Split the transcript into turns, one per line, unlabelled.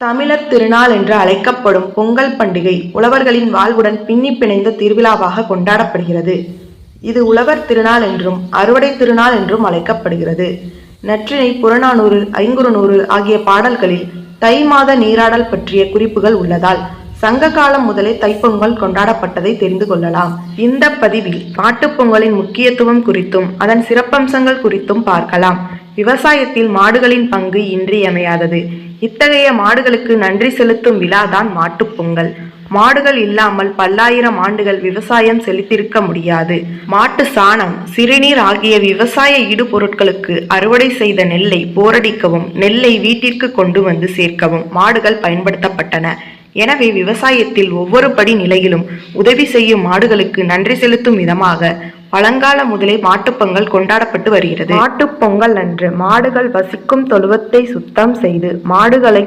தமிழர் திருநாள் என்று அழைக்கப்படும் பொங்கல் பண்டிகை உழவர்களின் வாழ்வுடன் பின்னி பிணைந்த திருவிழாவாக கொண்டாடப்படுகிறது. இது உழவர் திருநாள் என்றும் அறுவடை திருநாள் என்றும் அழைக்கப்படுகிறது. நற்றிணை, புறநானூறு, ஐங்குறுநூறு ஆகிய பாடல்களில் தை மாத நீராடல் பற்றிய குறிப்புகள் உள்ளதால் சங்க காலம் முதலே தைப்பொங்கல் கொண்டாடப்பட்டதை தெரிந்து கொள்ளலாம். இந்த பதிவில் மாட்டுப்பொங்கலின் முக்கியத்துவம் குறித்தும் அதன் சிறப்பம்சங்கள் குறித்தும் பார்க்கலாம். விவசாயத்தில் மாடுகளின் பங்கு இன்றியமையாதது. இத்தகைய மாடுகளுக்கு நன்றி செலுத்தும் விழாதான் மாட்டுப்பொங்கல். மாடுகள் இல்லாமல் பல்லாயிரம் ஆண்டுகள் விவசாயம் செலுத்தியிருக்க முடியாது. மாட்டு சாணம், சிறுநீர் ஆகிய விவசாய இடுபொருட்களுக்கு அறுவடை செய்த நெல்லை போரடிக்கவும் நெல்லை வீட்டிற்கு கொண்டு வந்து சேர்க்கவும் மாடுகள் பயன்படுத்தப்பட்டன. எனவே விவசாயத்தில் ஒவ்வொரு படி நிலையிலும் உதவி செய்யும் மாடுகளுக்கு நன்றி செலுத்தும் விதமாக பழங்காலம் முதலே மாட்டுப்பொங்கல் கொண்டாடப்பட்டு வருகிறது. மாட்டுப்பொங்கல் அன்று மாடுகள் வசிக்கும் தொழுவத்தை சுத்தம் செய்து மாடுகளை